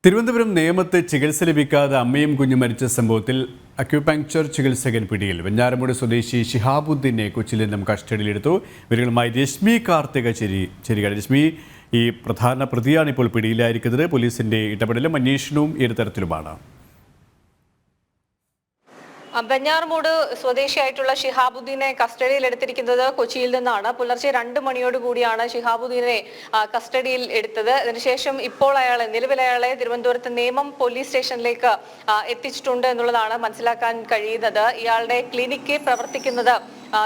തിരുവനന്തപുരം നേമത്ത് ചികിത്സ ലഭിക്കാതെ അമ്മയും കുഞ്ഞും മരിച്ച സംഭവത്തിൽ അക്യുപങ്ക്ചർ ചികിത്സകൻ പിടിയിൽ. വെഞ്ഞാറമൂട് സ്വദേശി ഷിഹാബുദ്ദീനെ കൊച്ചിയിൽ നിന്നും കസ്റ്റഡിയിലെടുത്തു. ഇവരുമായി രശ്മി കാർത്തിക ചേരുകയാണ്. രശ്മി, ഈ പ്രധാന പ്രതിയാണ് ഇപ്പോൾ പിടിയിലായിരിക്കുന്നത്. പോലീസിന്റെ ഇടപെടലും അന്വേഷണവും ഏത് തരത്തിലുമാണ്? വെഞ്ഞാറമൂട് സ്വദേശിയായിട്ടുള്ള ഷിഹാബുദ്ദീനെ കസ്റ്റഡിയിൽ എടുത്തിരിക്കുന്നത് കൊച്ചിയിൽ നിന്നാണ്. പുലർച്ചെ 2 മണിയോട് കൂടിയാണ് ഷിഹാബുദ്ദീനെ കസ്റ്റഡിയിൽ എടുത്തത്. അതിനുശേഷം ഇപ്പോൾ നിലവിൽ അയാളെ തിരുവനന്തപുരത്ത് നേമം പോലീസ് സ്റ്റേഷനിലേക്ക് എത്തിച്ചിട്ടുണ്ട് എന്നുള്ളതാണ് മനസ്സിലാക്കാൻ കഴിയുന്നത്. ഇയാളുടെ ക്ലിനിക്ക് പ്രവർത്തിക്കുന്നത്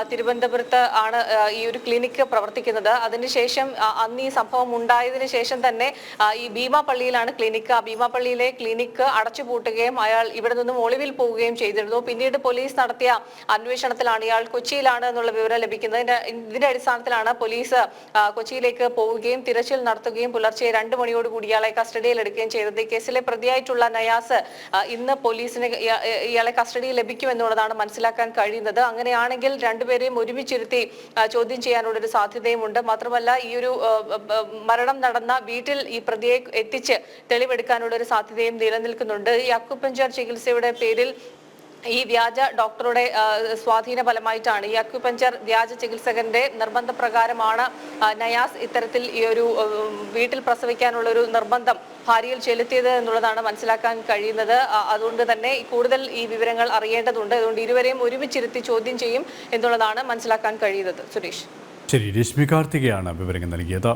തിരുവനന്തപുരത്ത് ആണ് ഈ ഒരു ക്ലിനിക്ക് പ്രവർത്തിക്കുന്നത്. അതിനുശേഷം അന്ന് ഈ സംഭവം ഉണ്ടായതിനു ശേഷം തന്നെ ഈ ഭീമാപള്ളിയിലാണ് ക്ലിനിക്ക്. ആ ഭീമാപള്ളിയിലെ ക്ലിനിക്ക് അടച്ചുപൂട്ടുകയും അയാൾ ഇവിടെ നിന്നും ഒളിവിൽ പോവുകയും ചെയ്തിരുന്നു. പിന്നീട് പോലീസ് നടത്തിയ അന്വേഷണത്തിലാണ് ഇയാൾ കൊച്ചിയിലാണ് എന്നുള്ള വിവരം ലഭിക്കുന്നത്. ഇതിന്റെ അടിസ്ഥാനത്തിലാണ് പോലീസ് കൊച്ചിയിലേക്ക് പോവുകയും തിരച്ചിൽ നടത്തുകയും പുലർച്ചെ 2 മണിയോടുകൂടി ഇയാളെ കസ്റ്റഡിയിൽ എടുക്കുകയും ചെയ്തത്. കേസിലെ പ്രതിയായിട്ടുള്ള നയാസ് ഇന്ന് പോലീസിന് ഇയാളെ കസ്റ്റഡിയിൽ ലഭിക്കുമെന്നുള്ളതാണ് മനസ്സിലാക്കാൻ കഴിയുന്നത്. അങ്ങനെയാണെങ്കിൽ രണ്ടുപേരെയും ഒരുമിച്ചിരുത്തി ചോദ്യം ചെയ്യാനുള്ള ഒരു സാധ്യതയുമുണ്ട്. മാത്രമല്ല, ഈ ഒരു മരണം നടന്ന വീട്ടിൽ ഈ പ്രതിയെ എത്തിച്ച് തെളിവെടുക്കാനുള്ള ഒരു സാധ്യതയും നിലനിൽക്കുന്നുണ്ട്. ഈ അക്യുപങ്ക്ചർ ചികിത്സയുടെ പേരിൽ ഈ വ്യാജ ഡോക്ടറുടെ സ്വാധീന ഫലമായിട്ടാണ്, ഈ അക്യുപങ്ക്ചർ വ്യാജ ചികിത്സകന്റെ നിർബന്ധപ്രകാരമാണ് നയാസ് ഇത്തരത്തിൽ ഈ ഒരു വീട്ടിൽ പ്രസവിക്കാനുള്ള ഒരു നിർബന്ധം ഭാര്യയിൽ ചെലുത്തിയത് എന്നുള്ളതാണ് മനസ്സിലാക്കാൻ കഴിയുന്നത്. അതുകൊണ്ട് തന്നെ കൂടുതൽ ഈ വിവരങ്ങൾ അറിയേണ്ടതുണ്ട്. അതുകൊണ്ട് ഇരുവരെയും ഒരുമിച്ചിരുത്തി ചോദ്യം ചെയ്യും എന്നുള്ളതാണ് മനസ്സിലാക്കാൻ കഴിയുന്നത്. സുരേഷ്. ശരി, രശ്മി കാർത്തികയാണ് വിവരങ്ങൾ നൽകിയത്.